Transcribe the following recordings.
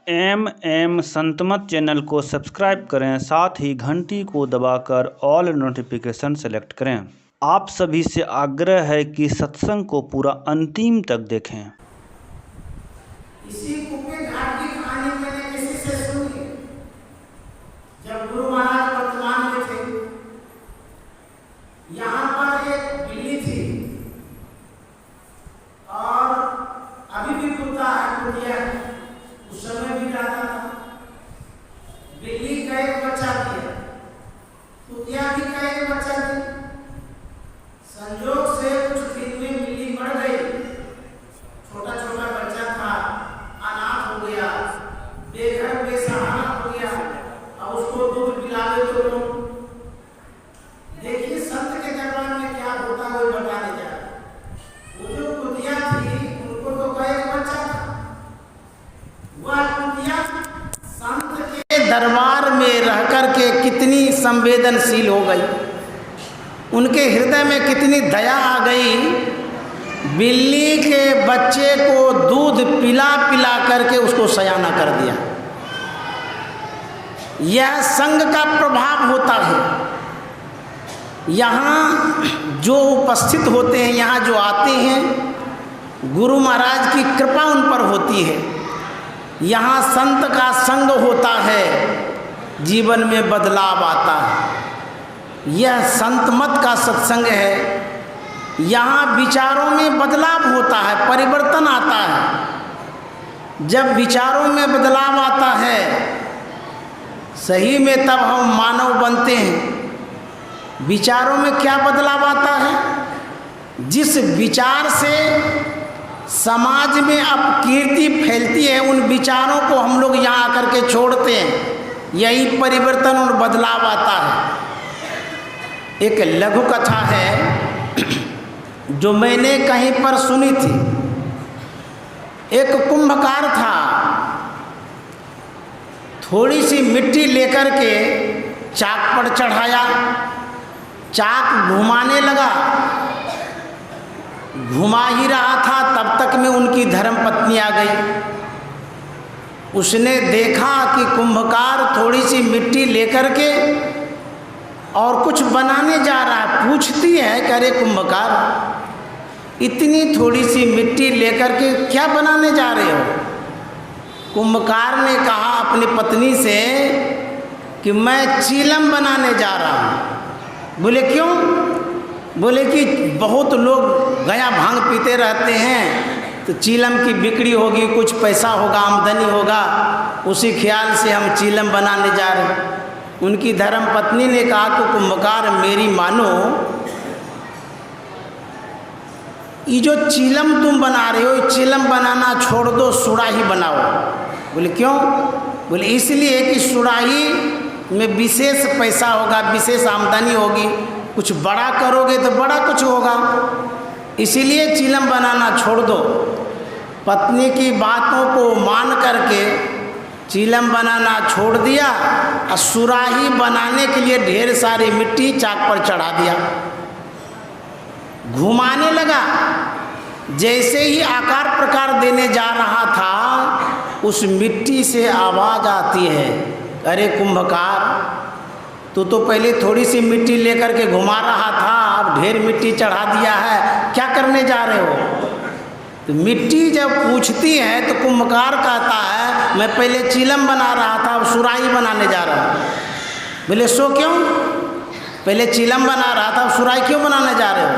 Santmat channel को subscribe करें, साथ ही घंटी को दबाकर ऑल नोटिफिकेशन सेलेक्ट करें। आप सभी से आग्रह है कि सत्संग को पूरा अंतिम तक देखें। इसी कुके घाट की कहानी मैंने किसी से सुनी। जब गुरु महाराज वर्तमान में थे, यहाँ पर एक बिल्ली थी और अभी भी कुत्ता है, कुटिया है, उस समय भी रहता था। बिल्ली का एक बच्चा दिया, कुतिया भी का एक बच्चा दिया। संजोग से कुछ दिन में बिल्ली मर गई। छोटा छोटा बच्चा था, अनाथ हो गया, बेघर बेसहारा हो गया। अब उसको दूध पिलावे तो लोग, देखिए संत के दरबार में क्या होता है वो बताने जा रहा। वो जो कुतिया थी, उनको तो का एक बच्चा था। वह कुतिया संत के दरबार में रह करके कितनी संवेदनशील हो गई, उनके हृदय में कितनी दया आ गई। बिल्ली के बच्चे को दूध पिला पिला करके उसको सयाना कर दिया। यह संग का प्रभाव होता है। यहाँ जो उपस्थित होते हैं, यहाँ जो आते हैं, गुरु महाराज की कृपा उन पर होती है। यहाँ संत का संग होता है, जीवन में बदलाव आता है। यह संत मत का सत्संग है। यहाँ विचारों में बदलाव होता है, परिवर्तन आता है। जब विचारों में बदलाव आता है सही में, तब हम मानव बनते हैं। विचारों में क्या बदलाव आता है? जिस विचार से समाज में अपकीर्ति फैलती है, उन विचारों को हम लोग यहाँ आकर के छोड़ते हैं। यही परिवर्तन और बदलाव आता है। एक लघु कथा है जो मैंने कहीं पर सुनी थी। एक कुंभकार था, थोड़ी सी मिट्टी लेकर के चाक पर चढ़ाया, चाक घुमाने लगा। घुमा ही रहा था, तब तक में उनकी धर्मपत्नी आ गई। उसने देखा कि कुंभकार थोड़ी सी मिट्टी लेकर के और कुछ बनाने जा रहा है। पूछती है कि अरे कुंभकार, इतनी थोड़ी सी मिट्टी लेकर के क्या बनाने जा रहे हो? कुंभकार ने कहा अपनी पत्नी से कि मैं चीलम बनाने जा रहा हूँ। बोले क्यों? बोले कि बहुत लोग गया भांग पीते रहते हैं, तो चीलम की बिक्री होगी, कुछ पैसा होगा, आमदनी होगा, उसी ख्याल से हम चीलम बनाने जा रहे हैं। उनकी धर्मपत्नी ने कहा कि कुंभकार मेरी मानो, ये जो चीलम तुम बना रहे हो, चीलम बनाना छोड़ दो, सुराही बनाओ। बोले क्यों? बोले इसलिए कि सुराही में विशेष पैसा होगा, विशेष आमदनी होगी, कुछ बड़ा करोगे तो बड़ा कुछ होगा, इसीलिए चीलम बनाना छोड़ दो। पत्नी की बातों को मान करके चीलम बनाना छोड़ दिया और सुराही बनाने के लिए ढेर सारी मिट्टी चाक पर चढ़ा दिया। घुमाने लगा। जैसे ही आकार प्रकार देने जा रहा था, उस मिट्टी से आवाज़ आती है, अरे कुंभकार, तू तो पहले थोड़ी सी मिट्टी लेकर के घुमा रहा था, अब ढेर मिट्टी चढ़ा दिया है, क्या करने जा रहे हो? तो मिट्टी जब पूछती है तो कुंभकार कहता है मैं पहले चीलम बना रहा था, अब सुराही बनाने जा रहा हूँ। बोले सो क्यों? पहले चीलम बना रहा था, अब सुराही क्यों बनाने जा रहे हो?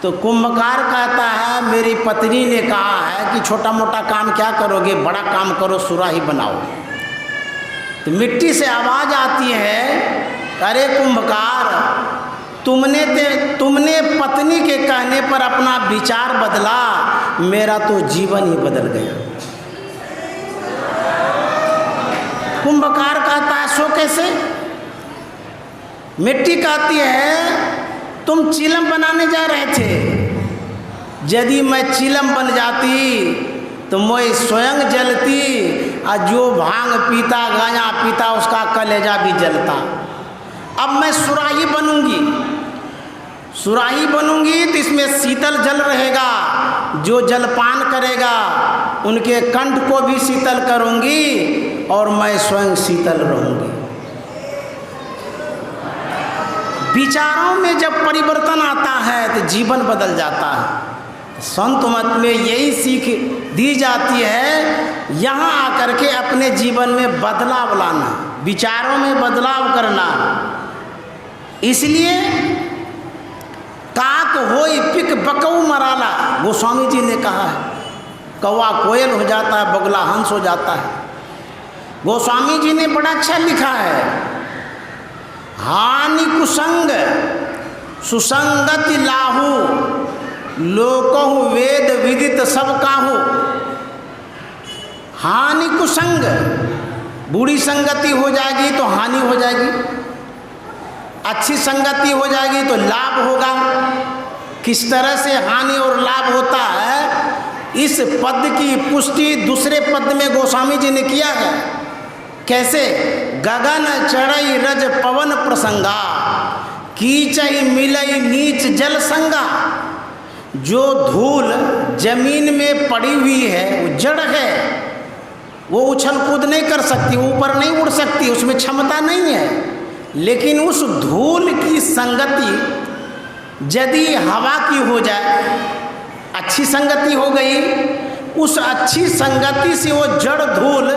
तो कुंभकार कहता है मेरी पत्नी ने कहा है कि छोटा मोटा काम क्या करोगे, बड़ा काम करो, सुराही बनाओ। तो मिट्टी से आवाज़ आती है, अरे कुंभकार, तुमने पत्नी के कहने पर अपना विचार बदला, मेरा तो जीवन ही बदल गया। कुंभकार कहता है सो कैसे? मिट्टी कहती है तुम चीलम बनाने जा रहे थे, यदि मैं चीलम बन जाती तो मैं स्वयं जलती, और जो भांग पीता, गांजा पीता, उसका कलेजा भी जलता। अब मैं सुराही बनूंगी, सुराही बनूंगी तो इसमें शीतल जल रहेगा, जो जलपान करेगा उनके कंठ को भी शीतल करूंगी और मैं स्वयं शीतल रहूंगी। विचारों में जब परिवर्तन आता है तो जीवन बदल जाता है। संत मत में यही सीख दी जाती है, यहाँ आकर के अपने जीवन में बदलाव लाना, विचारों में बदलाव करना। इसलिए काक होई पिक बकऊ मराला, गोस्वामी जी ने कहा है। कौवा कोयल हो जाता है, बगुला हंस हो जाता है। गोस्वामी जी ने बड़ा अच्छा लिखा है, हानि कुसंग सुसंगति लाहू लोकहु वेद विदित सब काहू। हानि कुसंग, बुरी संगति हो जाएगी तो हानि हो जाएगी, अच्छी संगति हो जाएगी तो लाभ होगा। किस तरह से हानि और लाभ होता है, इस पद की पुष्टि दूसरे पद में गोस्वामी जी ने किया है। कैसे? गगन चढ़ई रज पवन प्रसंगा, कीचई मिलई नीच जल संगा। जो धूल जमीन में पड़ी हुई है वो जड़ है, वो उछल कूद नहीं कर सकती, ऊपर नहीं उड़ सकती, उसमें क्षमता नहीं है। लेकिन उस धूल की संगति यदि हवा की हो जाए, अच्छी संगति हो गई, उस अच्छी संगति से वो जड़ धूल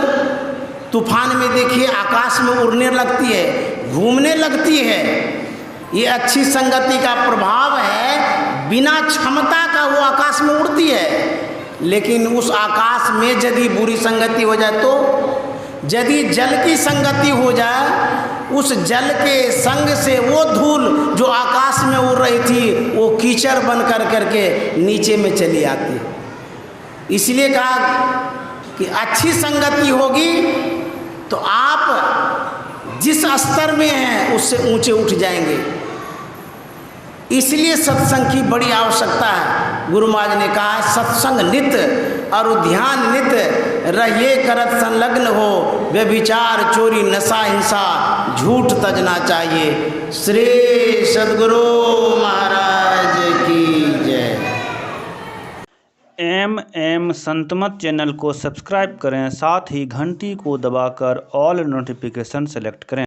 तूफान में देखिए आकाश में उड़ने लगती है, घूमने लगती है। ये अच्छी संगति का प्रभाव है, बिना क्षमता का वो आकाश में उड़ती है। लेकिन उस आकाश में यदि बुरी संगति हो जाए तो, यदि जल की संगति हो जाए, उस जल के संग से वो धूल जो आकाश में उड़ रही थी वो कीचड़ बन करके नीचे में चली आती है। इसलिए कहा कि अच्छी संगति होगी तो आप जिस स्तर में हैं उससे ऊंचे उठ जाएंगे। इसलिए सत्संग की बड़ी आवश्यकता है। गुरु महाराज ने कहा सत्संग नित और ध्यान नित रहिए करत संलग्न हो, व्यभिचार चोरी नशा हिंसा झूठ तजना चाहिए। श्री सद्गुरु महाराज की जय। एम संतमत चैनल को सब्सक्राइब करें, साथ ही घंटी को दबाकर ऑल नोटिफिकेशन सेलेक्ट करें।